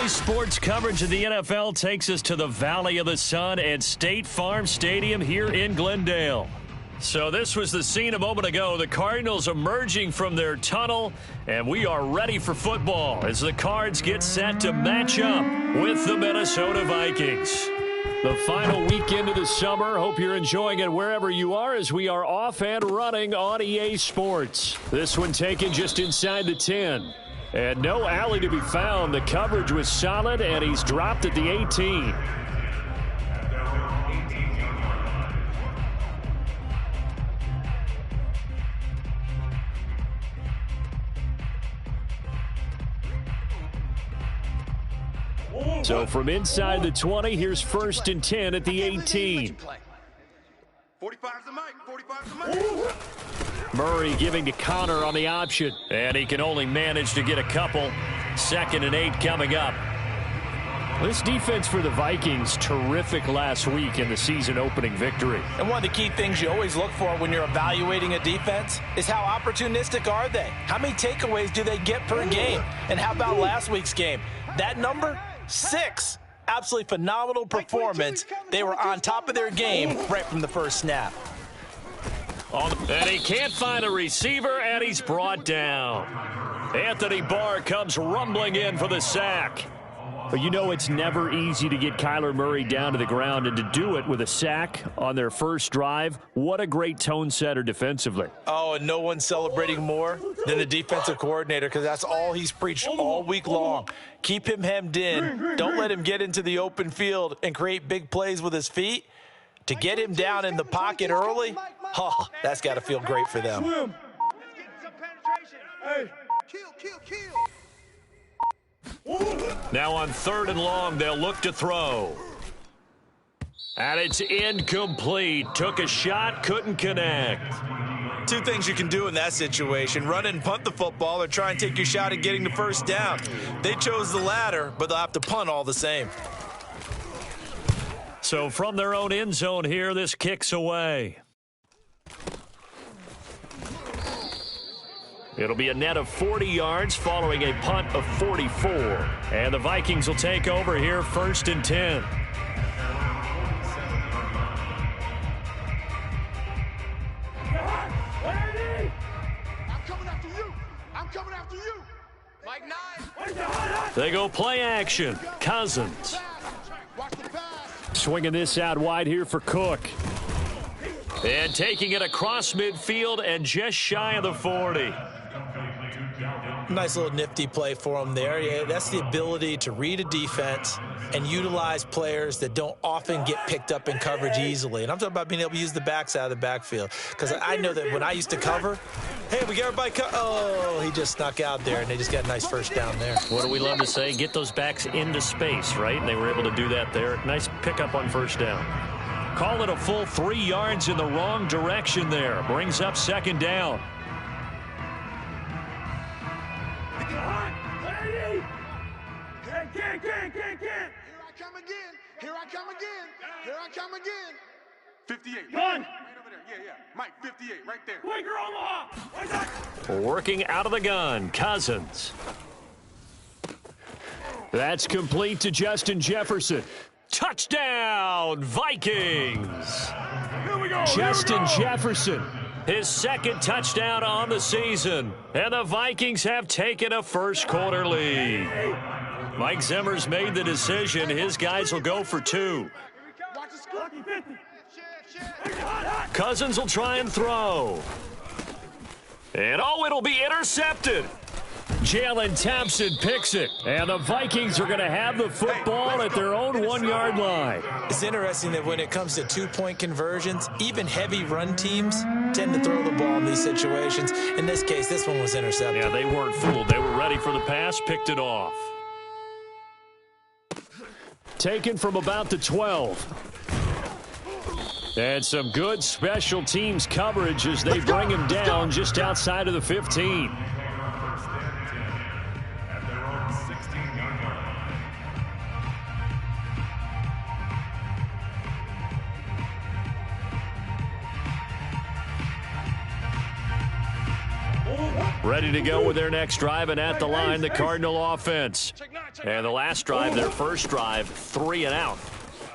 REA Sports coverage of the NFL takes us to the Valley of the Sun at State Farm Stadium here in Glendale. So this was the scene a moment ago. The Cardinals emerging from their tunnel, and we are ready for football as the Cards get set to match up with the Minnesota Vikings. The final weekend of the summer. Hope you're enjoying it wherever you are as we are off and running on EA Sports. This one taken just inside the 10. And no alley to be found. The coverage was solid, and he's dropped at the 18. So from inside the 20, here's 1st and 10 at the 18. 45's the mic. 45's the mic. Murray giving to Connor on the option, and he can only manage to get a couple. 2nd and 8 coming up. This defense for the Vikings, terrific last week in the season opening victory. And one of the key things you always look for when you're evaluating a defense is how opportunistic are they? How many takeaways do they get per game? And how about last week's game? That number? 6. Absolutely phenomenal performance. They were on top of their game right from the first snap. And he can't find a receiver, and he's brought down. Anthony Barr comes rumbling in for the sack. But you know it's never easy to get Kyler Murray down to the ground, and to do it with a sack on their first drive, what a great tone setter defensively. Oh, and no one's celebrating more than the defensive coordinator, because that's all he's preached all week long. Keep him hemmed in. Don't let him get into the open field and create big plays with his feet. To get him down in the pocket early, oh, that's got to feel great for them. Let's get some penetration. Kill. Now on 3rd and long, they'll look to throw. And it's incomplete. Took a shot, couldn't connect. Two things you can do in that situation: run and punt the football, or try and take your shot at getting the first down. They chose the latter, but they'll have to punt all the same. So from their own end zone here, this kicks away. It'll be a net of 40 yards following a punt of 44. And the Vikings will take over here, 1st and 10. I'm coming after you. Mike 9. They go play action. Cousins. Swinging this out wide here for Cook. And taking it across midfield and just shy of the 40. Nice little nifty play for him there. Yeah, that's the ability to read a defense and utilize players that don't often get picked up in coverage easily. And I'm talking about being able to use the backs out of the backfield. Because I know that when I used to cover, hey, we got everybody oh, he just snuck out there, and they just got a nice first down there. What do we love to say? Get those backs into space, right? And they were able to do that there. Nice pickup on first down. Call it a full 3 yards in the wrong direction there. Brings up 2nd down. Here I come again. 58. Run. Right over there. Yeah. Mike, 58, right there. Quaker Omaha. Working out of the gun, Cousins. That's complete to Justin Jefferson. Touchdown, Vikings. Here we go. Justin Jefferson, his 2nd touchdown on the season. And the Vikings have taken a first-quarter lead. Mike Zimmer's made the decision. His guys will go for 2. Cousins will try and throw. And, it'll be intercepted. Jalen Thompson picks it. And the Vikings are going to have the football at their own 1-yard line. It's interesting that when it comes to 2-point conversions, even heavy run teams tend to throw the ball in these situations. In this case, this one was intercepted. Yeah, they weren't fooled. They were ready for the pass, picked it off. Taken from about the 12. And some good special teams coverage as they bring him down just outside of the 15. Ready to go with their next drive, and at the line, the Cardinal offense. And the last drive, their first drive, 3 and out.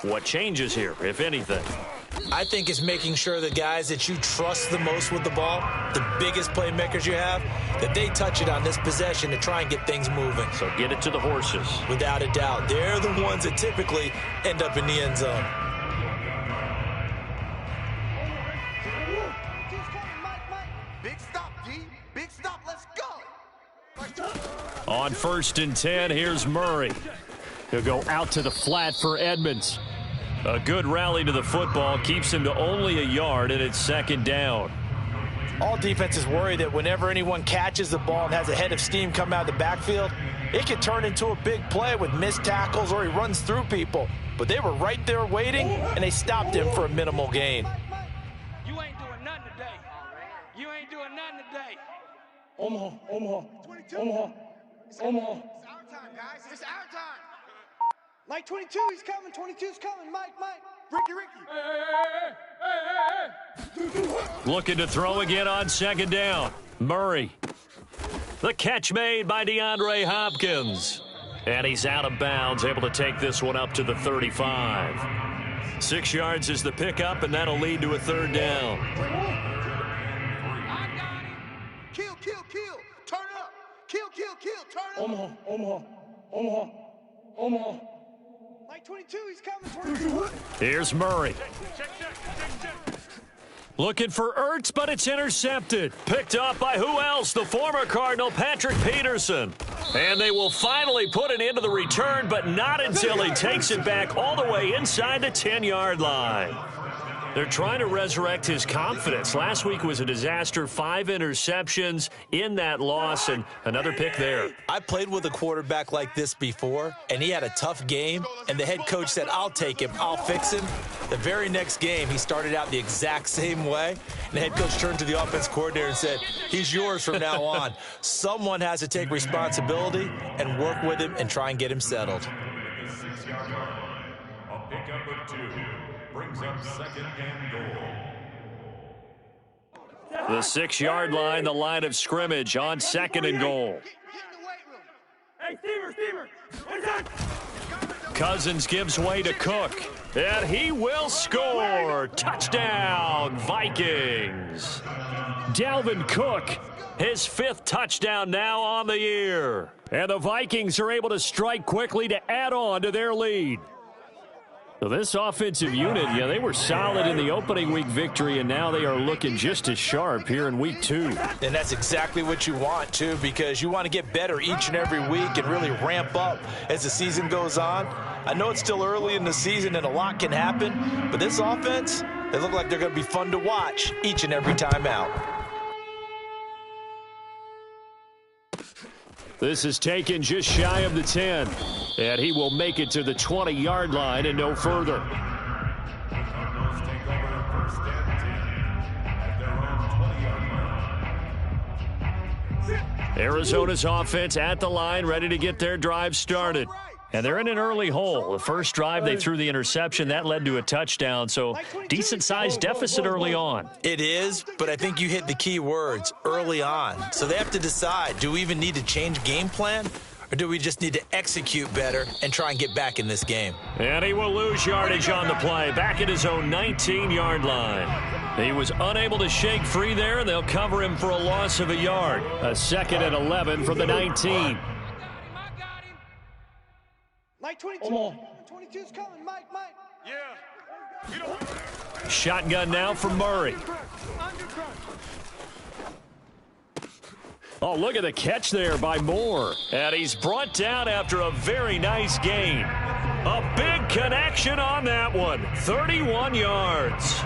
What changes here, if anything? I think it's making sure the guys that you trust the most with the ball, the biggest playmakers you have, that they touch it on this possession to try and get things moving. So get it to the horses. Without a doubt. They're the ones that typically end up in the end zone. Big stop, D. Big stop. Let's go. On 1st and 10, here's Murray. He'll go out to the flat for Edmonds. A good rally to the football keeps him to only a yard, and it's 2nd down. All defenses worry that whenever anyone catches the ball and has a head of steam come out of the backfield, it could turn into a big play with missed tackles or he runs through people. But they were right there waiting, and they stopped him for a minimal gain. You ain't doing nothing today. You ain't doing nothing today. Omaha, Omaha, 22. Omaha, Omaha. It's our time, guys. It's our time. Mike 22, he's coming. 22's coming. Mike. Ricky. Looking to throw again on 2nd down. Murray. The catch made by DeAndre Hopkins. And he's out of bounds, able to take this one up to the 35. 6 yards is the pickup, and that'll lead to a 3rd down. I got him. Kill. Turn up. Kill. Turn up. Omaha. Mike 22, he's coming. 22. Here's Murray. Looking for Ertz, but it's intercepted. Picked up by who else? The former Cardinal, Patrick Peterson. And they will finally put it into the return, but not until he takes it back all the way inside the 10-yard line. They're trying to resurrect his confidence. Last week was a disaster. 5 interceptions in that loss, and another pick there. I played with a quarterback like this before, and he had a tough game, and the head coach said, I'll take him, I'll fix him. The very next game, he started out the exact same way, and the head coach turned to the offense coordinator and said, he's yours from now on. Someone has to take responsibility and work with him and try and get him settled. A pickup of 2 brings up 2nd and goal. The 6-yard line, the line of scrimmage on 2nd and goal. Hey, Steamer. Cousins gives way to Cook, and he will score. Touchdown, Vikings. Dalvin Cook, his 5th touchdown now on the year. And the Vikings are able to strike quickly to add on to their lead. So this offensive unit, they were solid in the opening week victory, and now they are looking just as sharp here in week 2. And that's exactly what you want, too, because you want to get better each and every week and really ramp up as the season goes on. I know it's still early in the season and a lot can happen, but this offense, they look like they're going to be fun to watch each and every time out. This is taken just shy of the 10, and he will make it to the 20-yard line and no further. Cardinals take over 1st and 10 at their own 20-yard line. Arizona's offense at the line, ready to get their drive started. And they're in an early hole. The first drive, they threw the interception. That led to a touchdown, so decent-sized deficit early on. It is, but I think you hit the key words, early on. So they have to decide, do we even need to change game plan, or do we just need to execute better and try and get back in this game? And he will lose yardage on the play, back at his own 19-yard line. He was unable to shake free there, and they'll cover him for a loss of a yard. A 2nd and 11 from the 19. Mike 22. 22's coming. Mike. Yeah. Shotgun now for Murray. Oh, look at the catch there by Moore. And he's brought down after a very nice gain. A big connection on that one. 31 yards.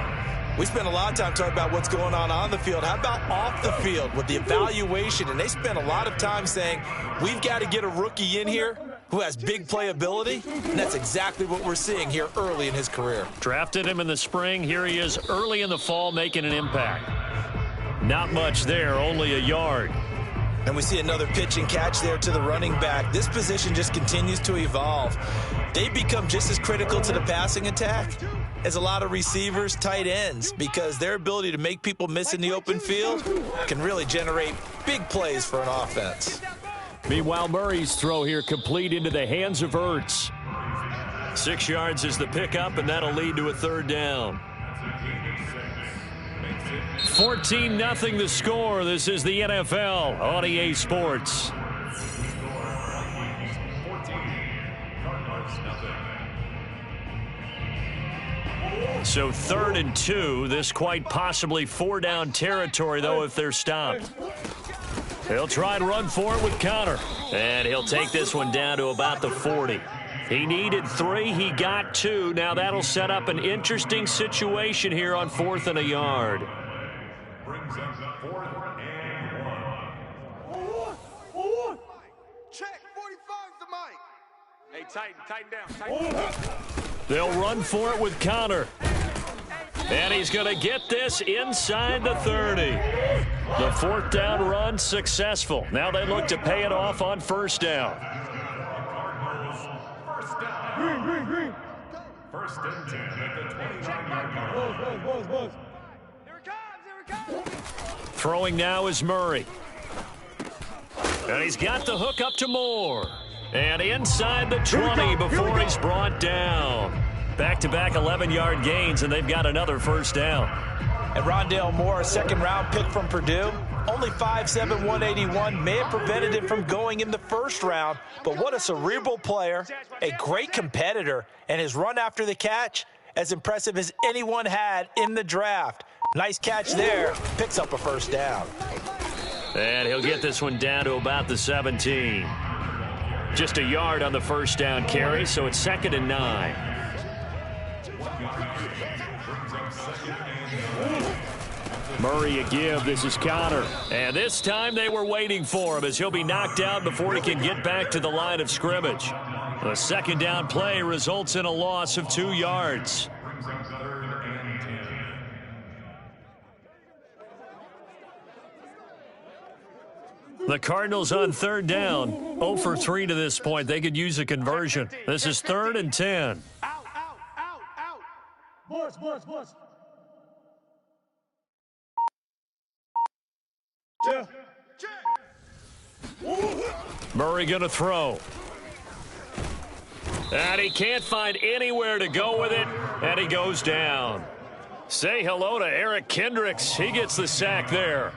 We spent a lot of time talking about what's going on the field. How about off the field with the evaluation? And they spent a lot of time saying, we've got to get a rookie in here who has big playability, and that's exactly what we're seeing here early in his career. Drafted him in the spring. Here he is early in the fall making an impact. Not much there, only a yard. And we see another pitch and catch there to the running back. This position just continues to evolve. They become just as critical to the passing attack as a lot of receivers, tight ends, because their ability to make people miss in the open field can really generate big plays for an offense. Meanwhile, Murray's throw here complete into the hands of Ertz. 6 yards is the pickup, and that'll lead to a third down. 14-0 the score. This is the NFL on EA Sports. So 3rd and 2. This quite possibly 4-down territory, though, if they're stopped. He'll try and run for it with Connor. And he'll take this one down to about the 40. He needed 3. He got 2. Now that'll set up an interesting situation here on 4th and a yard. Brings up 4th and 1. Check, 45's the mic. Hey, tighten down. They'll run for it with Connor. And he's going to get this inside the 30. The 4th down run successful. Now they look to pay it off on 1st down. Cardinals, 1st down. Green. 1st and 10 at the 29-yard line. Buzz. Here it comes. Throwing now is Murray. And he's got the hook up to Moore. And inside the 20 before he's brought down. Back-to-back 11-yard gains, and they've got another 1st down. And Rondale Moore, a second-round pick from Purdue, only 5'7", 181, may have prevented him from going in the 1st round, but what a cerebral player, a great competitor, and his run after the catch, as impressive as anyone had in the draft. Nice catch there, picks up a 1st down. And he'll get this one down to about the 17. Just a yard on the 1st down carry, so it's 2nd and 9. Murray a give. This is Connor. And this time they were waiting for him as he'll be knocked out before he can get back to the line of scrimmage. The 2nd down play results in a loss of 2 yards. The Cardinals on 3rd down, 0 for 3 to this point. They could use a conversion. This is 3rd and 10. Out. Buzz. Yeah. Murray going to throw. And he can't find anywhere to go with it, and he goes down. Say hello to Eric Kendricks. He gets the sack there.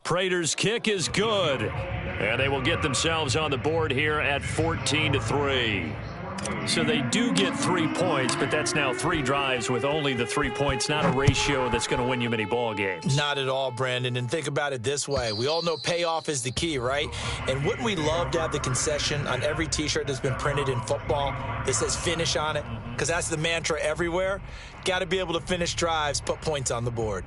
Prater's kick is good, and they will get themselves on the board here at 14-3. So they do get 3 points, but that's now 3 drives with only the 3 points, not a ratio that's going to win you many ball games. Not at all, Brandon. And think about it this way. We all know payoff is the key, right? And wouldn't we love to have the concession on every T-shirt that's been printed in football that says finish on it? Because that's the mantra everywhere. Got to be able to finish drives, put points on the board.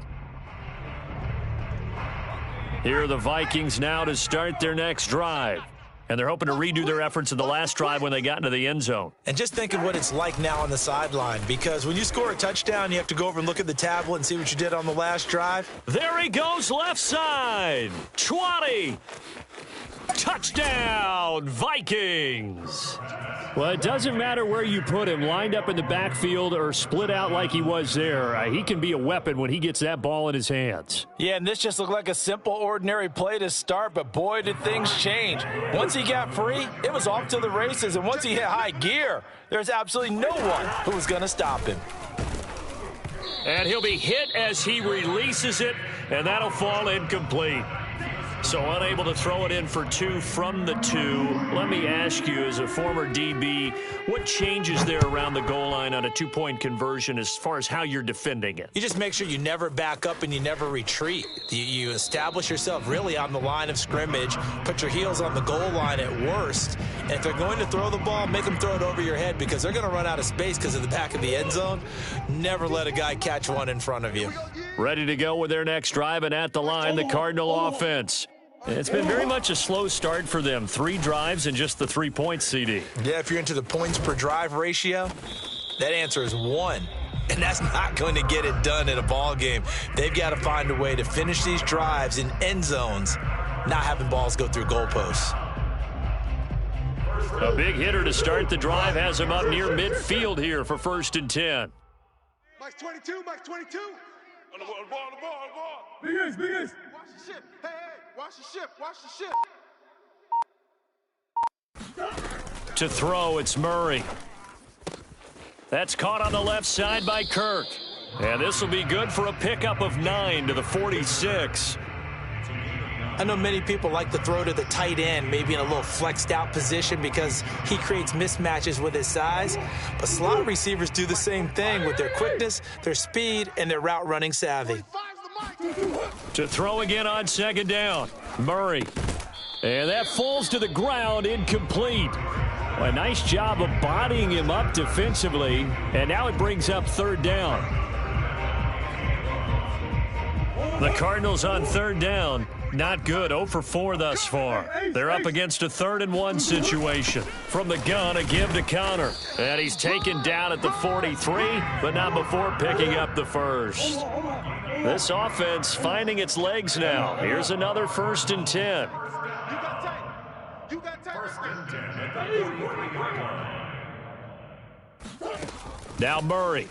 Here are the Vikings now to start their next drive. And they're hoping to redo their efforts in the last drive when they got into the end zone. And just think of what it's like now on the sideline, because when you score a touchdown, you have to go over and look at the tablet and see what you did on the last drive. There he goes, left side. 20. Touchdown, Vikings. Well, it doesn't matter where you put him, lined up in the backfield or split out like he was there. He can be a weapon when he gets that ball in his hands. Yeah, and this just looked like a simple, ordinary play to start, but boy, did things change. Once he got free, it was off to the races, and once he hit high gear, there's absolutely no one who was going to stop him. And he'll be hit as he releases it, and that'll fall incomplete. So unable to throw it in for 2 from the 2. Let me ask you, as a former DB, what changes there around the goal line on a 2-point conversion as far as how you're defending it? You just make sure you never back up and you never retreat. You establish yourself really on the line of scrimmage, put your heels on the goal line at worst, and if they're going to throw the ball, make them throw it over your head because they're going to run out of space because of the back of the end zone. Never let a guy catch one in front of you. Ready to go with their next drive, and at the line, the Cardinal offense. It's been very much a slow start for them. 3 drives and just the 3 points, CD. Yeah, if you're into the points per drive ratio, That answer is 1. And that's not going to get it done in a ball game. They've got to find a way to finish these drives in end zones, not having balls go through goalposts. A big hitter to start the drive has him up near midfield here for 1st and 10. Mike's 22, Mike's 22. On the ball, on the ball, on the ball. Big ace, big ace. Watch the ship. Hey, watch the ship, watch the ship. To throw, it's Murray. That's caught on the left side by Kirk. And this will be good for a pickup of 9 to the 46. I know many people like to throw to the tight end, maybe in a little flexed out position because he creates mismatches with his size. But slot receivers do the same thing with their quickness, their speed, and their route running savvy. To throw again on 2nd down, Murray. And that falls to the ground, incomplete. A nice job of bodying him up defensively, and now it brings up 3rd down. The Cardinals on 3rd down. Not good, 0 for 4 thus far. They're up against a 3rd and 1 situation. From the gun, a give to Connor. And he's taken down at the 43, but not before picking up the first. This offense finding its legs now. Here's another 1st and 10. Now Murray.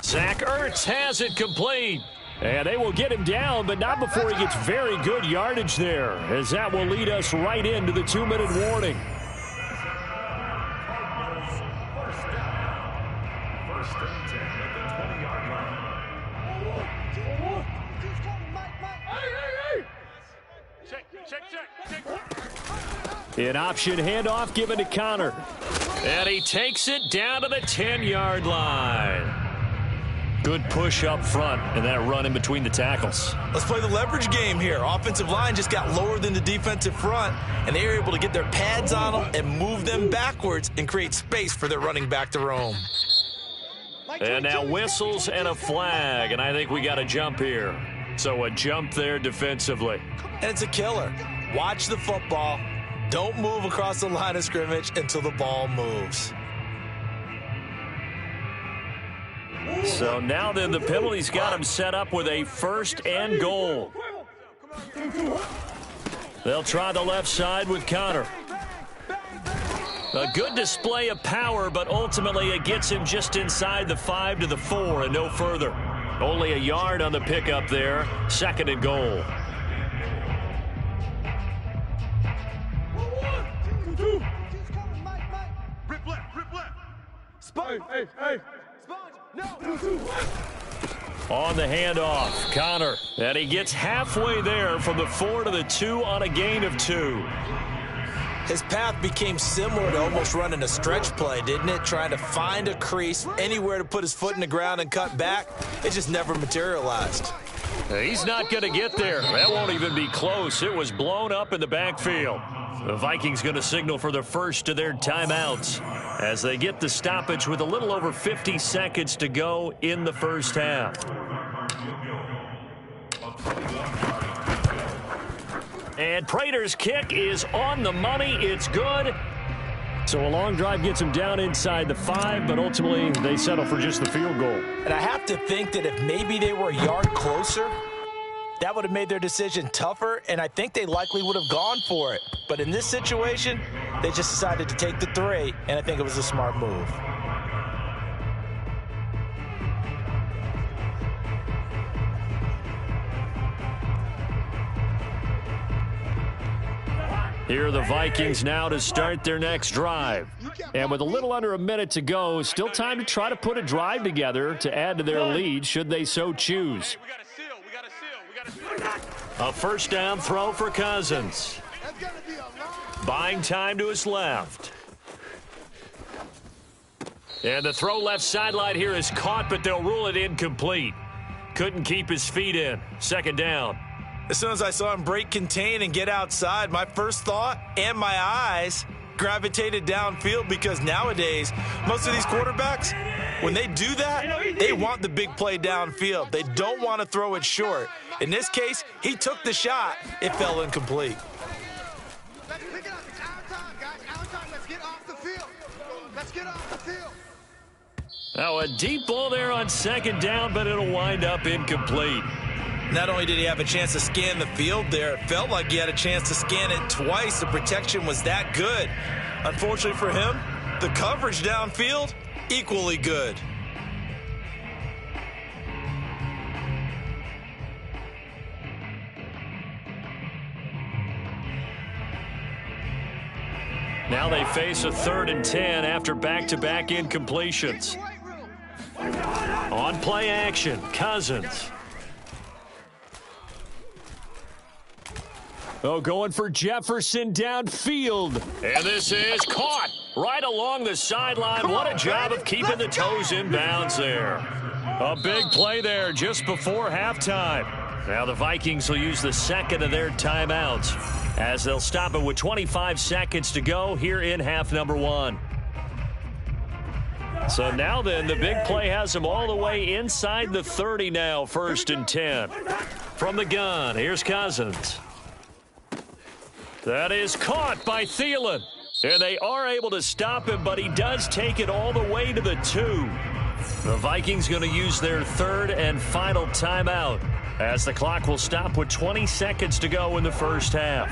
Zach Ertz has it complete. And they will get him down, but not before he gets very good yardage there, as that will lead us right into the 2-minute warning. An option handoff given to Connor. And he takes it down to the 10-yard line. Good push up front and that run in between the tackles. Let's play the leverage game here. Offensive line just got lower than the defensive front, and they were able to get their pads on them and move them backwards and create space for their running back to roam. And now whistles and a flag, and I think we got a jump here. So a jump there defensively. And it's a killer. Watch the football. Don't move across the line of scrimmage until the ball moves. So now then the penalty's got him set up with a 1st and goal. They'll try the left side with Connor. A good display of power, but ultimately it gets him just inside the 5 to the 4 and no further. Only a yard on the pickup there. 2nd and goal. Rip left, rip left. Spike, hey. On the handoff, Connor. And he gets halfway there from the 4 to the 2 on a gain of 2. His path became similar to almost running a stretch play, didn't it? Trying to find a crease, anywhere to put his foot in the ground and cut back. It just never materialized. He's not going to get there. That won't even be close. It was blown up in the backfield. The Vikings going to signal for the first of their timeouts as they get the stoppage with a little over 50 seconds to go in the first half. And Prater's kick is on the money. It's good. So a long drive gets him down inside the 5, but ultimately they settle for just the field goal. And I have to think that if maybe they were a yard closer, that would have made their decision tougher, and I think they likely would have gone for it. But in this situation, they just decided to take the 3, and I think it was a smart move. Here are the Vikings now to start their next drive. And with a little under a minute to go, still time to try to put a drive together to add to their lead should they so choose. A 1st down throw for Cousins. Buying time to his left. And the throw left sideline here is caught, but they'll rule it incomplete. Couldn't keep his feet in. 2nd down. As soon as I saw him break contain and get outside, my first thought and my eyes gravitated downfield, because nowadays, most of these quarterbacks, when they do that, they want the big play downfield. They don't want to throw it short. In this case, he took the shot. It fell incomplete. Let's pick it up. It's our time, guys. Our time. Let's get off the field. Let's get off the field. Now a deep ball there on second down, but it'll wind up incomplete. Not only did he have a chance to scan the field there, it felt like he had a chance to scan it twice. The protection was that good. Unfortunately for him, the coverage downfield, equally good. Now they face a 3rd and 10 after back-to-back incompletions. On play action, Cousins. Oh, going for Jefferson downfield. And this is caught right along the sideline. What a job of keeping the toes in bounds there. A big play there just before halftime. Now the Vikings will use the second of their timeouts as they'll stop it with 25 seconds to go here in half number 1. So now then, the big play has them all the way inside the 30 now, 1st and 10. From the gun, here's Cousins. That is caught by Thielen. And they are able to stop him, but he does take it all the way to the 2. The Vikings going to use their 3rd and final timeout as the clock will stop with 20 seconds to go in the first half.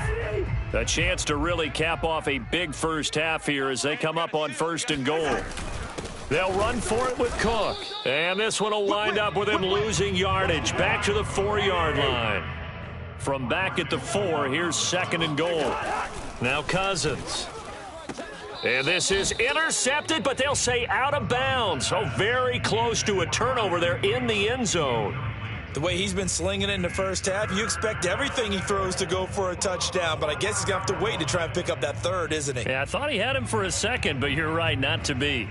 A chance to really cap off a big first half here as they come up on 1st and goal. They'll run for it with Cook. And this one will wind up with him losing yardage back to the 4-yard line. From back at the 4, here's 2nd and goal. Now Cousins. And this is intercepted, but they'll say out of bounds. Oh, very close to a turnover there in the end zone. The way he's been slinging it in the first half, you expect everything he throws to go for a touchdown, but I guess he's going to have to wait to try and pick up that 3rd, isn't he? Yeah, I thought he had him for a second, but you're right, not to be.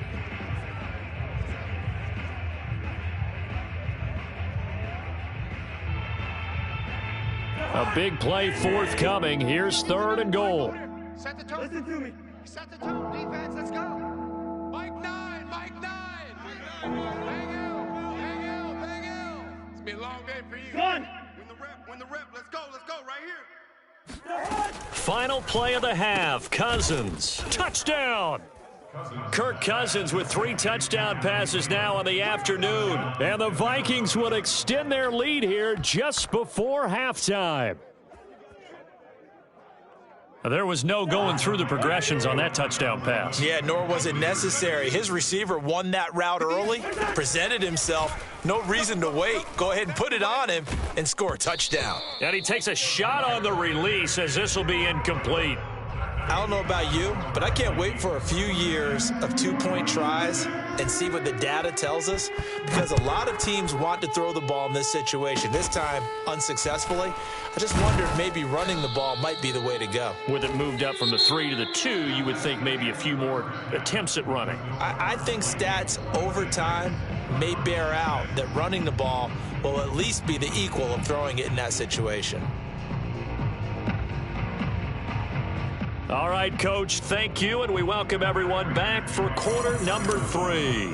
A big play forthcoming. Here's 3rd and goal. Set the tone. Listen to me. Set the tone, defense. Let's go. Mike 9. Mike 9. Bang out. Bang out. Bang out. It's been a long day for you. Gun. Win the rep. Let's go. Let's go right here. Final play of the half. Cousins. Touchdown. Kirk Cousins with 3 touchdown passes now on the afternoon. And the Vikings would extend their lead here just before halftime. There was no going through the progressions on that touchdown pass. Yeah, nor was it necessary. His receiver won that route early, presented himself. No reason to wait. Go ahead and put it on him and score a touchdown. And he takes a shot on the release as this will be incomplete. I don't know about you, but I can't wait for a few years of 2-point tries and see what the data tells us, because a lot of teams want to throw the ball in this situation. This time, unsuccessfully. I just wondered maybe running the ball might be the way to go. With it moved up from the 3 to the 2, you would think maybe a few more attempts at running. I think stats over time may bear out that running the ball will at least be the equal of throwing it in that situation. All right, Coach, thank you, and we welcome everyone back for quarter number 3.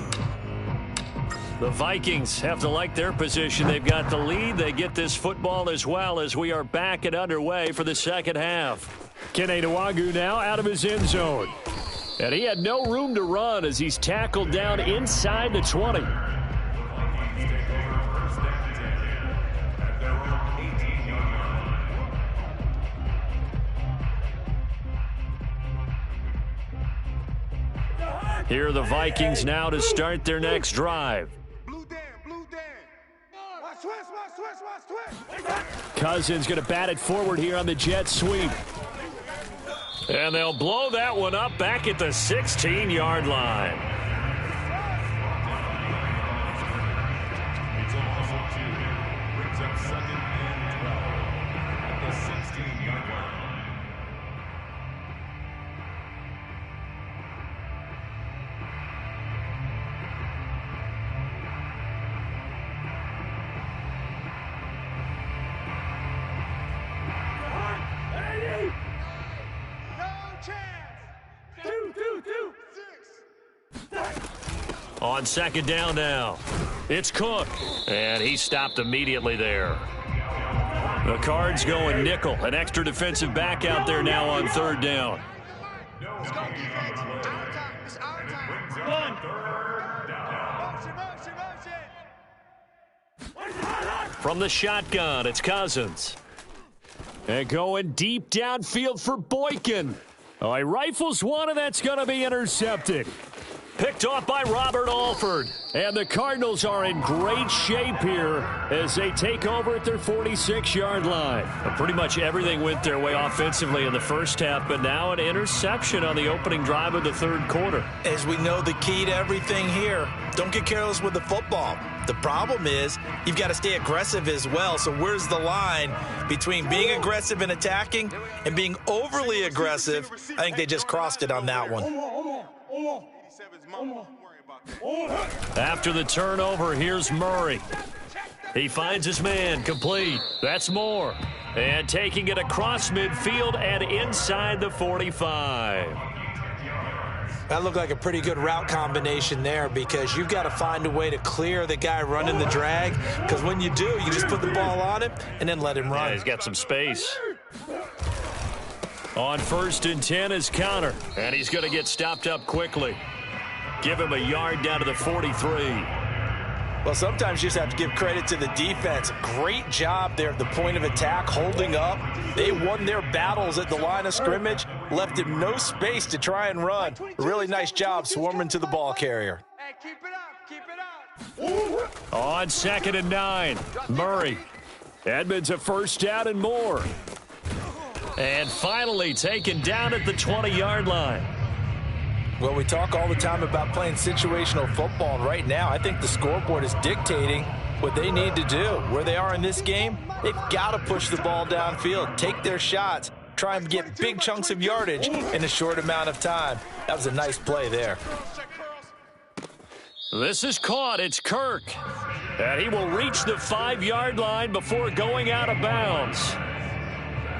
The Vikings have to like their position. They've got the lead. They get this football as well as we are back and underway for the second half. Kene Nwangwu now out of his end zone. And he had no room to run as he's tackled down inside the 20. Here are the Vikings now to start their next drive. Blue Dan. Watch twist. Cousins going to bat it forward here on the jet sweep. And they'll blow that one up back at the 16-yard line. It's a loss of 2. Brings up 2nd and 12 at the 16-yard line. On second down now, it's Cook, and he stopped immediately there. The Cards going nickel, an extra defensive back out there now on 3rd down. Let's go, defense. Our time. It's our time. From the shotgun, it's Cousins. And going deep downfield for Boykin. Oh, he rifles one, and that's going to be intercepted. Picked off by Robert Alford. And the Cardinals are in great shape here as they take over at their 46-yard line. Pretty much everything went their way offensively in the first half, but now an interception on the opening drive of the third quarter. As we know, the key to everything here, don't get careless with the football. The problem is you've got to stay aggressive as well. So where's the line between being aggressive and attacking and being overly aggressive? I think they just crossed it on that one. After the turnover, here's Murray. He finds his man, complete. That's Moore. And taking it across midfield and inside the 45. That looked like a pretty good route combination there because you've got to find a way to clear the guy running the drag, because when you do, you just put the ball on him and then let him run. Yeah, he's got some space. On 1st and 10 is Counter, and he's going to get stopped up quickly. Give him a yard down to the 43. Well, sometimes you just have to give credit to the defense. Great job there at the point of attack, holding up. They won their battles at the line of scrimmage, left him no space to try and run. A really nice job swarming to the ball carrier. Hey, keep it up, keep it up. On 2nd and 9, Murray. Edmonds a first down and more. And finally taken down at the 20-yard line. Well, we talk all the time about playing situational football, and right now I think the scoreboard is dictating what they need to do. Where they are in this game, they've got to push the ball downfield, take their shots, try and get big chunks of yardage in a short amount of time. That was a nice play there. This is caught. It's Kirk. And he will reach the 5-yard line before going out of bounds.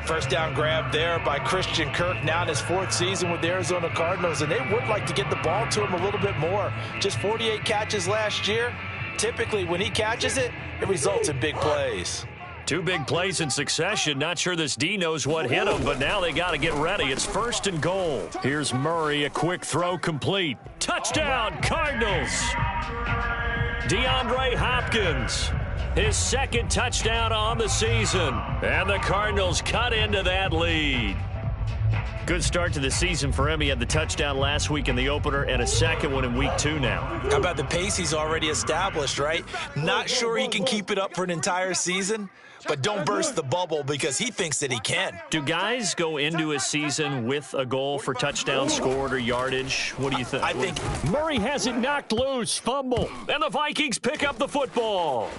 First down grab there by Christian Kirk, now in his 4th season with the Arizona Cardinals, and they would like to get the ball to him a little bit more. Just 48 catches last year. Typically, when he catches it, it results in big plays. 2 big plays in succession. Not sure this D knows what hit him, but now they got to get ready. It's 1st and goal. Here's Murray, a quick throw complete. Touchdown, Cardinals! DeAndre Hopkins. His 2nd touchdown on the season. And the Cardinals cut into that lead. Good start to the season for him. He had the touchdown last week in the opener and a 2nd one in week 2 now. How about the pace he's already established, right? Not sure he can keep it up for an entire season, but don't burst the bubble because he thinks that he can. Do guys go into a season with a goal for touchdown scored or yardage? What do you think? I think Murray has it knocked loose. Fumble. And the Vikings pick up the football.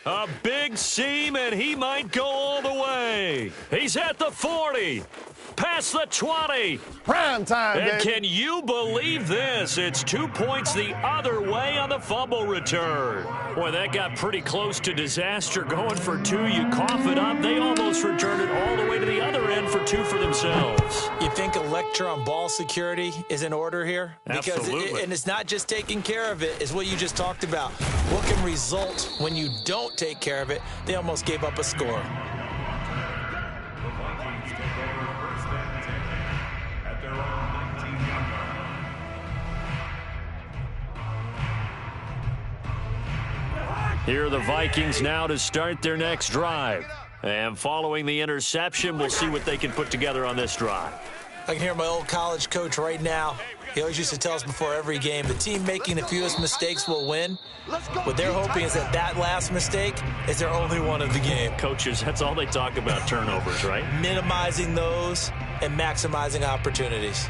A big seam, and he might go all the way. He's at the 40. Past the 20. Prime time, And baby. can you believe this? It's 2 points the other way on the fumble return. Boy, that got pretty close to disaster. Going for 2, you cough it up. They almost returned it all the way to the other end for 2 for themselves. You think a lecture on ball security is in order here? Absolutely. And it's not just taking care of it, it's what you just talked about. What can result when you don't take care of it? They almost gave up a score. Here are the Vikings now to start their next drive. And following the interception, we'll see what they can put together on this drive. I can hear my old college coach right now. He always used to tell us before every game, the team making the fewest mistakes will win. What they're hoping is that that last mistake is their only one of the game. Coaches, that's all they talk about, turnovers, right? Minimizing those and maximizing opportunities.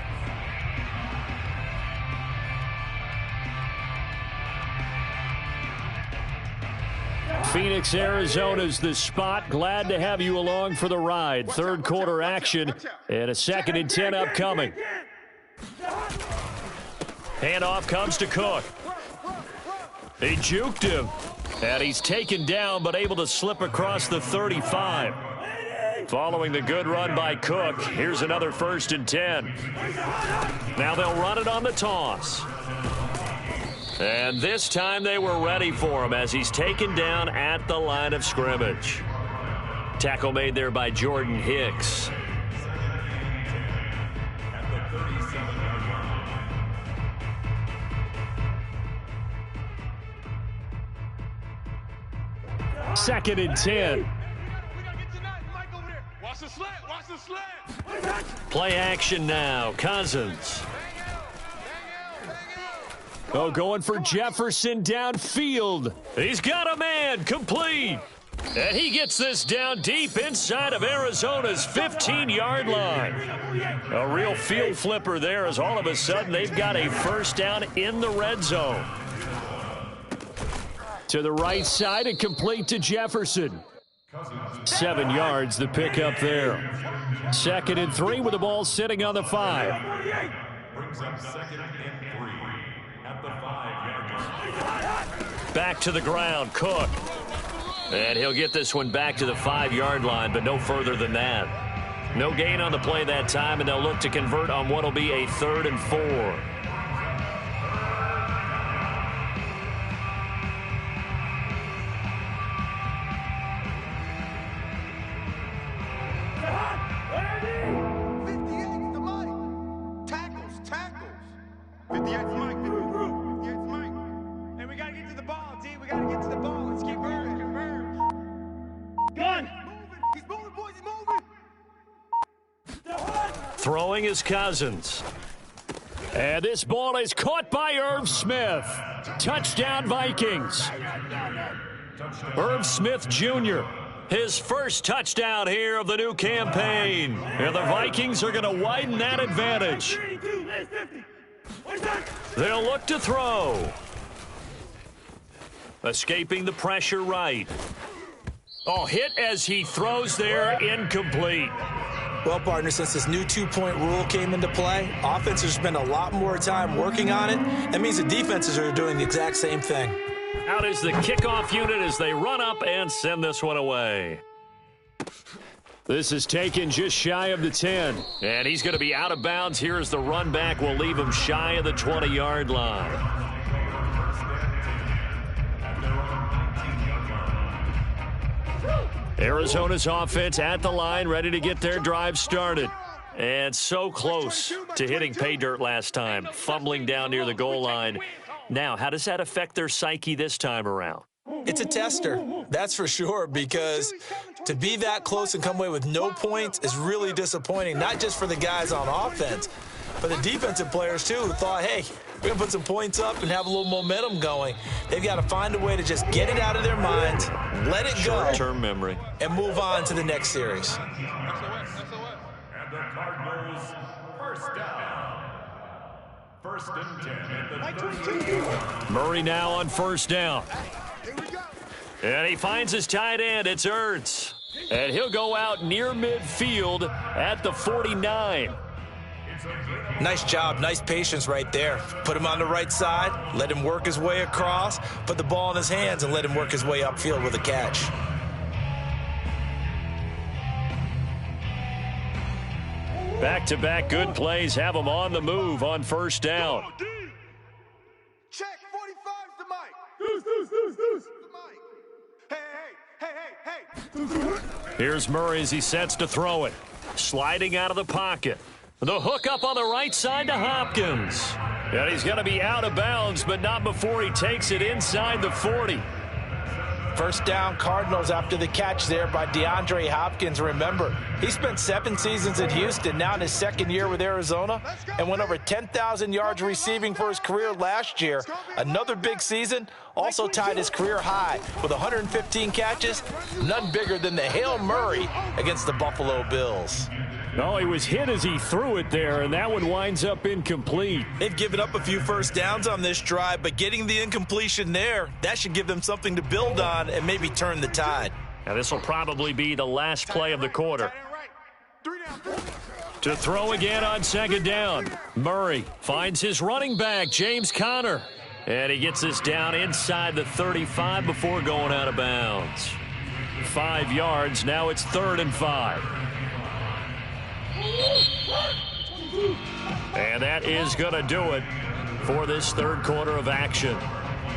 Phoenix, Arizona's the spot. Glad to have you along for the ride. Third quarter action and a 2nd and 10 upcoming. Handoff comes to Cook. He juked him. And he's taken down but able to slip across the 35. Following the good run by Cook, here's another 1st and 10. Now they'll run it on the toss. And this time they were ready for him as he's taken down at the line of scrimmage. Tackle made there by Jordan Hicks. 2nd and 10. Watch the slant. Watch the slant. Play action now. Cousins. Oh, going for Jefferson downfield. He's got a man. Complete. And he gets this down deep inside of Arizona's 15-yard line. A real field flipper there as all of a sudden they've got a first down in the red zone. To the right side and complete to Jefferson. 7 yards the pickup there. 2nd and 3 with the ball sitting on the 5. Brings up 2nd and 3 at the 5-yard line. Back to the ground, Cook. And he'll get this one back to the 5-yard line, but no further than that. No gain on the play that time, and they'll look to convert on what will be a 3rd and 4. Throwing is Cousins. And this ball is caught by Irv Smith. Touchdown Vikings. Irv Smith Jr., his first touchdown here of the new campaign. And the Vikings are going to widen that advantage. They'll look to throw. Escaping the pressure right. Oh, hit as he throws there, incomplete. Well, partner, since this new 2-point rule came into play, offenses spend a lot more time working on it. That means the defenses are doing the exact same thing. Out is the kickoff unit as they run up and send this one away. This is taken just shy of the 10. And he's going to be out of bounds here as the run back will leave him shy of the 20-yard line. Arizona's offense at the line, ready to get their drive started. And so close to hitting pay dirt last time, fumbling down near the goal line. Now, how does that affect their psyche this time around? It's a tester, that's for sure, because to be that close and come away with no points is really disappointing, not just for the guys on offense, but the defensive players, too, who thought, hey, we're going to put some points up and have a little momentum going. They've got to find a way to just get it out of their minds, let it go. Short-term memory. And move on to the next series. And the Cardinals first down. 1st and 10. Murray now on first down. And he finds his tight end. It's Ertz. And he'll go out near midfield at the 49. Nice job, nice patience right there. Put him on the right side, let him work his way across, put the ball in his hands, and let him work his way upfield with a catch. Back-to-back good plays have him on the move on first down. Check, 45's the mic. Deuce. The mic. Hey. Here's Murray as he sets to throw it. Sliding out of the pocket. The hook up on the right side to Hopkins. And he's going to be out of bounds, but not before he takes it inside the 40. First down, Cardinals after the catch there by DeAndre Hopkins. Remember, he spent 7 seasons in Houston, now in his 2nd year with Arizona, and went over 10,000 yards receiving for his career last year. Another big season, also tied his career high with 115 catches, none bigger than the Hail Murray against the Buffalo Bills. No, he was hit as he threw it there, and that one winds up incomplete. They've given up a few first downs on this drive, but getting the incompletion there, that should give them something to build on and maybe turn the tide. Now, this will probably be the last play of the quarter. To throw again on 2nd down. Murray finds his running back, James Conner. And he gets this down inside the 35 before going out of bounds. 5 yards, now it's 3rd and 5. And that is going to do it for this 3rd quarter of action.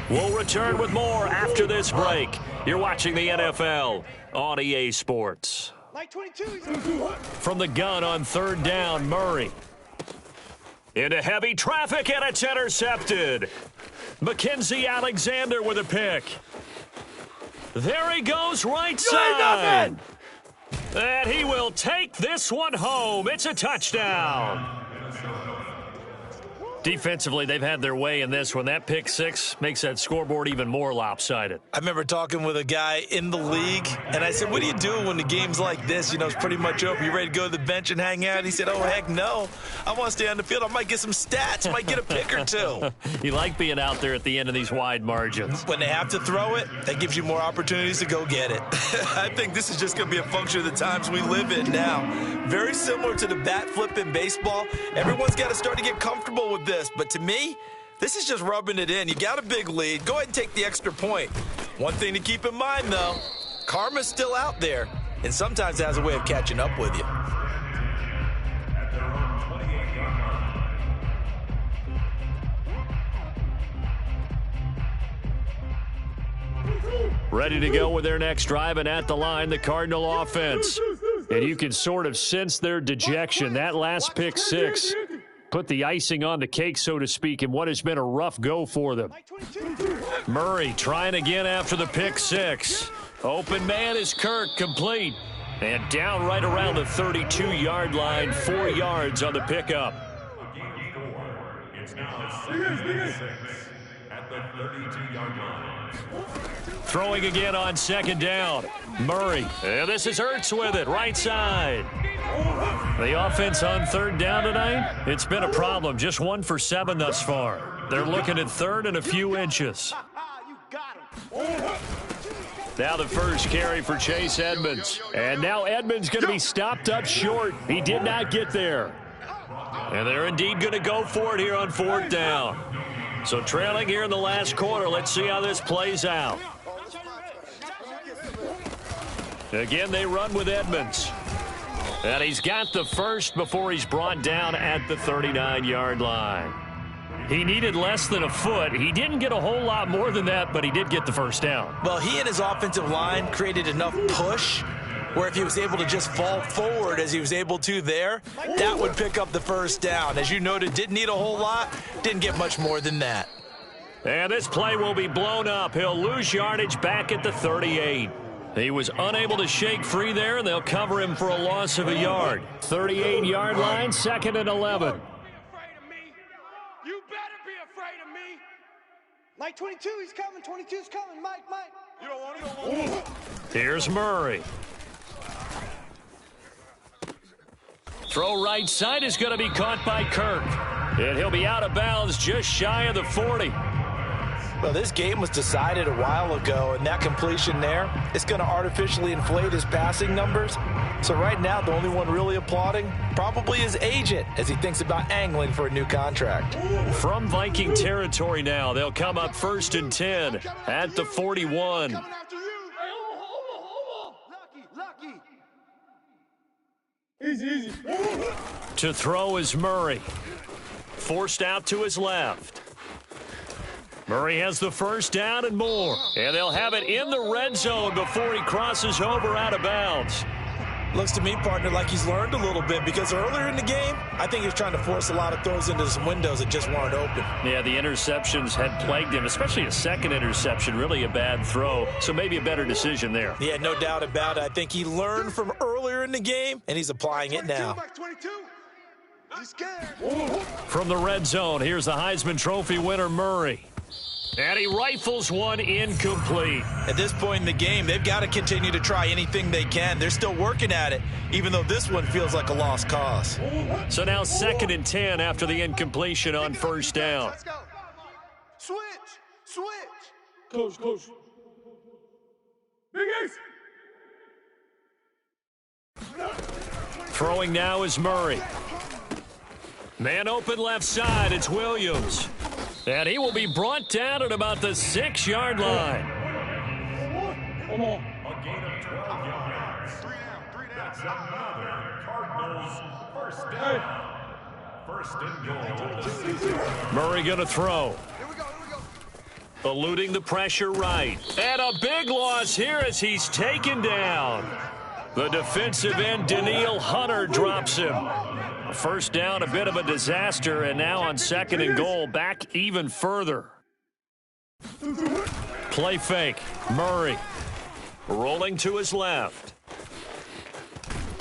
We'll return with more after this break. You're watching the NFL on EA Sports. From the gun on 3rd down, Murray. Into heavy traffic, and it's intercepted. Mackenzie Alexander with a pick. There he goes right side. And he will take this one home. It's a touchdown. Defensively, they've had their way in this one. That pick six makes that scoreboard even more lopsided. I remember talking with a guy in the league, and I said, what do you do when the game's like this? You know, it's pretty much over. You ready to go to the bench and hang out? He said, oh, heck no. I want to stay on the field. I might get some stats. Might get a pick or two. You like being out there at the end of these wide margins. When they have to throw it, that gives you more opportunities to go get it. I think this is just going to be a function of the times we live in now. Very similar to the bat flip in baseball. Everyone's got to start to get comfortable with this, but to me, this is just rubbing it in. You got a big lead. Go ahead and take the extra point. One thing to keep in mind, though, karma's still out there, and sometimes it has a way of catching up with you. Ready to go with their next drive, and at the line, the Cardinal offense. And you can sort of sense their dejection. That last pick six put the icing on the cake, so to speak, in what has been a rough go for them. Murray trying again after the pick six. Open man is Kirk, complete. And down right around the 32-yard line, 4 yards on the pickup. It's now 6 at the 32-yard line. Throwing again on second down. Murray. And this is Ertz with it, right side. The offense on third down tonight, it's been a problem. Just 1 for 7 thus far. They're looking at third and a few inches. Now the first carry for Chase Edmonds. And now Edmonds going to be stopped up short. He did not get there. And they're indeed going to go for it here on fourth down. So trailing here in the last quarter. Let's see how this plays out. Again, they run with Edmonds. And he's got the first before he's brought down at the 39-yard line. He needed less than a foot. He didn't get a whole lot more than that, but he did get the first down. Well, he and his offensive line created enough push where if he was able to just fall forward as he was able to there, that would pick up the first down. As you noted, didn't need a whole lot, didn't get much more than that. And this play will be blown up. He'll lose yardage back at the 38. He was unable to shake free there, and they'll cover him for a loss of a yard. 38-yard line, 2nd and 11. You better be afraid of me. Mike 22, he's coming. 22's coming. Mike. You don't want it. Here's Murray. Throw right side is going to be caught by Kirk. And he'll be out of bounds just shy of the 40. Well, this game was decided a while ago, and that completion there, it's going to artificially inflate his passing numbers. So right now, the only one really applauding probably his agent as he thinks about angling for a new contract. From Viking territory now, they'll come up 1st and 10 at the 41. Coming after you. Lucky. Easy. To throw is Murray. Forced out to his left. Murray has the first down and more. And they'll have it in the red zone before he crosses over out of bounds. Looks to me, partner, like he's learned a little bit because earlier in the game, I think he was trying to force a lot of throws into some windows that just weren't open. Yeah, the interceptions had plagued him, especially a second interception, really a bad throw. So maybe a better decision there. Yeah, no doubt about it. I think he learned from earlier in the game, and he's applying it now. Mike 22. He's scared. From the red zone, here's the Heisman Trophy winner, Murray. And he rifles one incomplete. At this point in the game, they've got to continue to try anything they can. They're still working at it, even though this one feels like a lost cause. So now 2nd and 10 after the incompletion on first down. Let's go. Switch. Coach. Big Ace. Throwing now is Murray. Man open left side, it's Williams. And he will be brought down at about the 6-yard line. Come on. A gain of 12 yards. 3 down. That's another Cardinals first down. First and goal. Murray going to throw. Here we go. Eluding the pressure right. And a big loss here as he's taken down. The defensive end, Daniil Hunter, drops him. First down, a bit of a disaster, and now on 2nd and goal, back even further. Play fake. Murray Rolling to his left.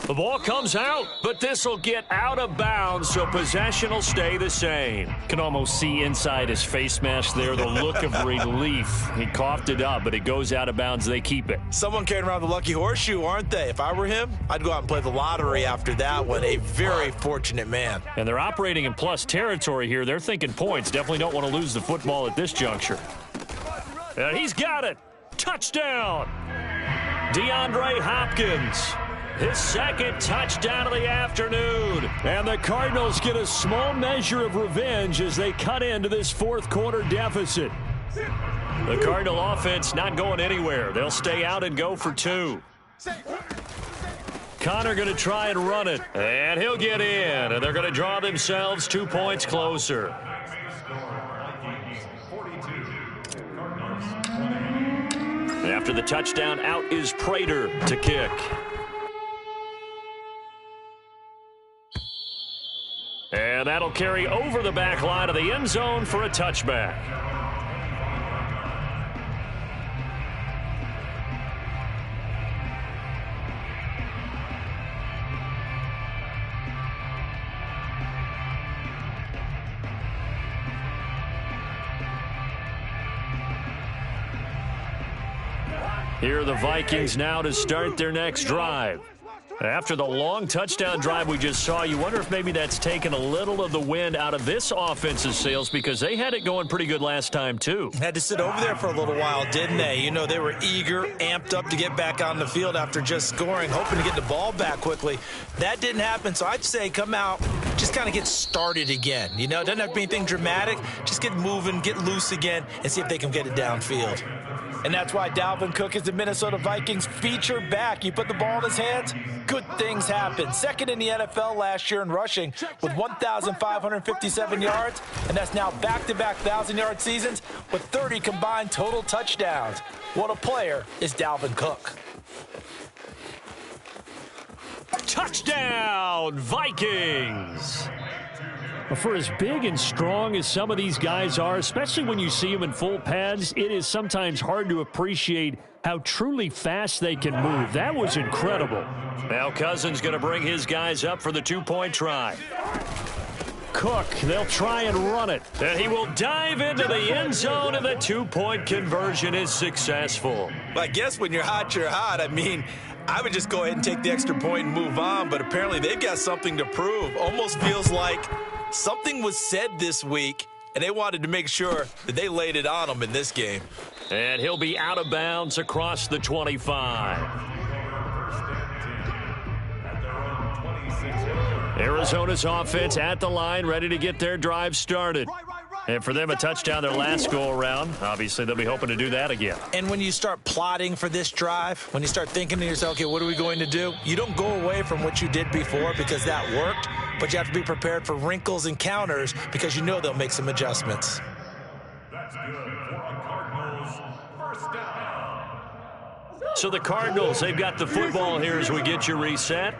The ball comes out, but this will get out of bounds, so possession will stay the same. Can almost see inside his face mask there the look of relief. He coughed it up, but it goes out of bounds. They keep it. Someone carrying around the lucky horseshoe, aren't they? If I were him, I'd go out and play the lottery after that one. A very fortunate man. And they're operating in plus territory here. They're thinking points. Definitely don't want to lose the football at this juncture. And he's got it. Touchdown. DeAndre Hopkins. His second touchdown of the afternoon. And the Cardinals get a small measure of revenge as they cut into this fourth quarter deficit. The Cardinal offense not going anywhere. They'll stay out and go for 2. Connor going to try and run it. And he'll get in. And they're going to draw themselves 2 points closer. After the touchdown, out is Prater to kick. And that'll carry over the back line of the end zone for a touchback. Here are the Vikings now to start their next drive. After the long touchdown drive we just saw, you wonder if maybe that's taken a little of the wind out of this offense's sails because they had it going pretty good last time, too. Had to sit over there for a little while, didn't they? You know, they were eager, amped up to get back on the field after just scoring, hoping to get the ball back quickly. That didn't happen, so I'd say come out, just kind of get started again. You know, it doesn't have to be anything dramatic. Just get moving, get loose again, and see if they can get it downfield. And that's why Dalvin Cook is the Minnesota Vikings feature back. You put the ball in his hands, good things happen. Second in the NFL last year in rushing with 1,557 yards, and that's now back-to-back 1,000-yard seasons with 30 combined total touchdowns. What a player is Dalvin Cook. Touchdown, Vikings! For as big and strong as some of these guys are, especially when you see them in full pads, it is sometimes hard to appreciate how truly fast they can move. That was incredible. Now Cousins going to bring his guys up for the 2-point try. Cook, they'll try and run it. And he will dive into the end zone, and the 2-point conversion is successful. Well, I guess when you're hot, you're hot. I mean, I would just go ahead and take the extra point and move on, but apparently they've got something to prove. Almost feels like something was said this week, and they wanted to make sure that they laid it on them in this game. And he'll be out of bounds across the 25. Arizona's offense at the line, ready to get their drive started. And for them, a touchdown their last go-around. Obviously, they'll be hoping to do that again. And when you start plotting for this drive, when you start thinking to yourself, okay, what are we going to do? You don't go away from what you did before because that worked, but you have to be prepared for wrinkles and counters because you know they'll make some adjustments. That's good for a Cardinals first down. So the Cardinals, they've got the football here as we get you reset.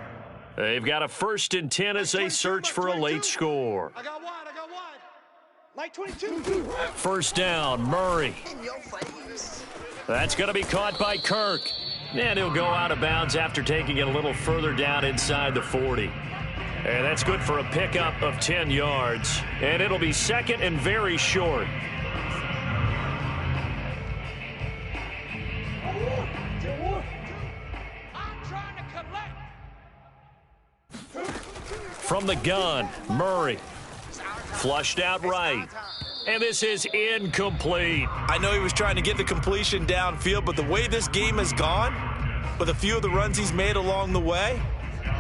They've got a 1st and 10 as they search for a late score. I got one. Mike 22. First down, Murray. That's going to be caught by Kirk. And he'll go out of bounds after taking it a little further down inside the 40. And that's good for a pickup of 10 yards. And it'll be 2nd and very short. From the gun, Murray. Flushed out right. And this is incomplete. I know he was trying to get the completion downfield, but the way this game has gone, with a few of the runs he's made along the way,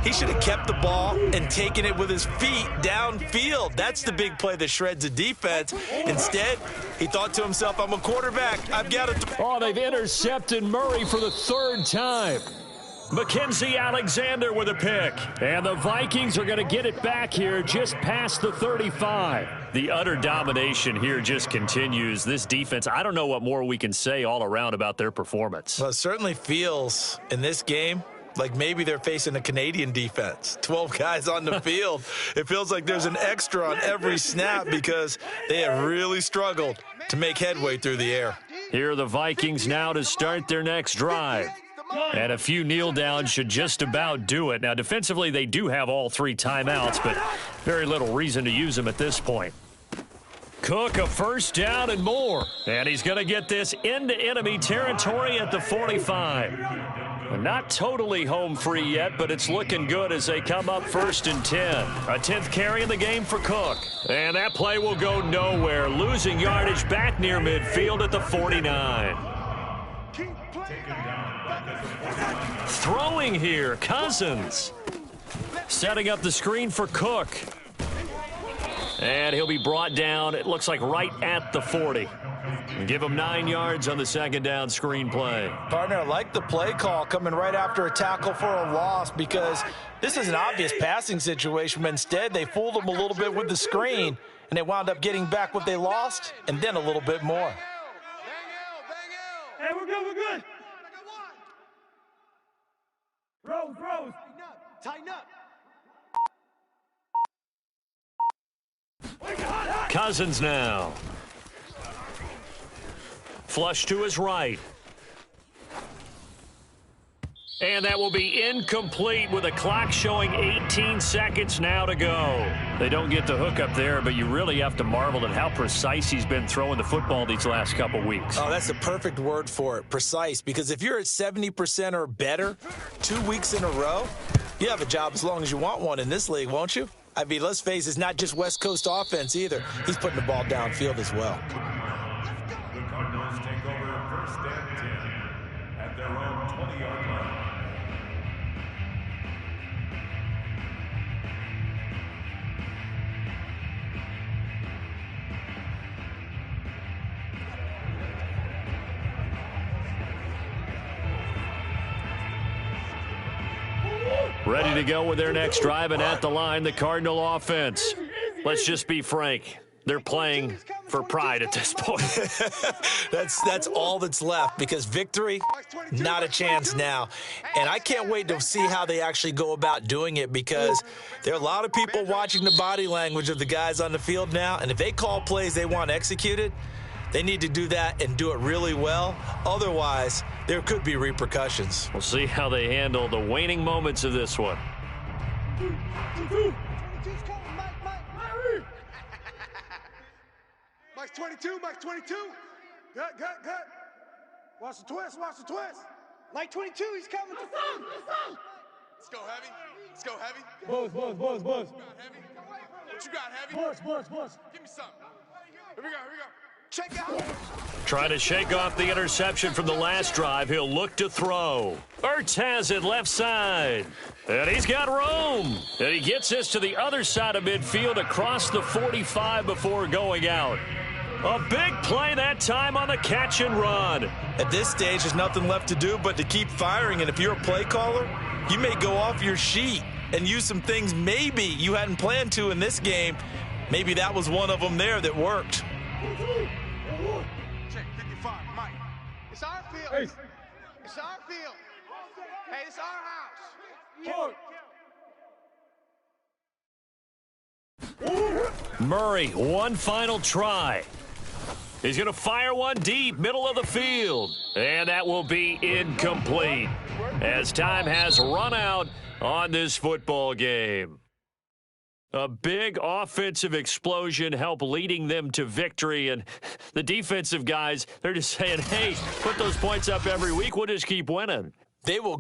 he should have kept the ball and taken it with his feet downfield. That's the big play that shreds a defense. Instead, he thought to himself, I'm a quarterback. I've got to... Oh, they've intercepted Murray for the 3rd time. Mackenzie Alexander with a pick. And the Vikings are going to get it back here just past the 35. The utter domination here just continues. This defense, I don't know what more we can say all around about their performance. Well, it certainly feels in this game like maybe they're facing a Canadian defense. 12 guys on the field. It feels like there's an extra on every snap because they have really struggled to make headway through the air. Here are the Vikings now to start their next drive. And a few kneel downs should just about do it. Now, defensively, they do have all 3 timeouts, but very little reason to use them at this point. Cook, a first down and more. And he's going to get this into enemy territory at the 45. Not totally home free yet, but it's looking good as they come up 1st and 10. A 10th carry in the game for Cook. And that play will go nowhere, losing yardage back near midfield at the 49. Throwing here, Cousins. Setting up the screen for Cook. And he'll be brought down, it looks like right at the 40. Give him 9 yards on the 2nd down screen play. Partner, I like the play call coming right after a tackle for a loss because this is an obvious passing situation, but instead they fooled him a little bit with the screen, and they wound up getting back what they lost and then a little bit more. Hey, we're good, we're good. Rose. Tighten up. Cousins now. Flush to his right. And that will be incomplete with a clock showing 18 seconds now to go. They don't get the hook up there, but you really have to marvel at how precise he's been throwing the football these last couple weeks. Oh, that's the perfect word for it, precise, because if you're at 70% or better 2 weeks in a row, you have a job as long as you want one in this league, won't you? I mean, let's face it, it's not just West Coast offense either. He's putting the ball downfield as well. The Cardinals take over 1st and 10 at their own 20-yard line. Ready to go with their next drive, and at the line, the Cardinal offense. Let's just be frank. They're playing for pride at this point. That's all that's left because victory, not a chance now. And I can't wait to see how they actually go about doing it because there are a lot of people watching the body language of the guys on the field now, and if they call plays they want executed, they need to do that and do it really well. Otherwise, there could be repercussions. We'll see how they handle the waning moments of this one. 22's coming, Mike. Mike's 22, Mike's 22. Good. Watch the twist. Mike 22, he's coming. Let's go heavy. Buzz. What you got, heavy? Buzz. Give me some. Here we go. Check out. Trying to shake off the interception from the last drive. He'll look to throw. Ertz has it left side. And he's got room. And he gets this to the other side of midfield across the 45 before going out. A big play that time on the catch and run. At this stage, there's nothing left to do but to keep firing. And if you're a play caller, you may go off your sheet and use some things maybe you hadn't planned to in this game. Maybe that was one of them there that worked. Check 55, Mike. It's our field. Hey, it's our house. Murray, one final try. He's going to fire one deep, middle of the field. And that will be incomplete as time has run out on this football game. A big offensive explosion helped leading them to victory. And the defensive guys, they're just saying, hey, put those points up every week. We'll just keep winning. They will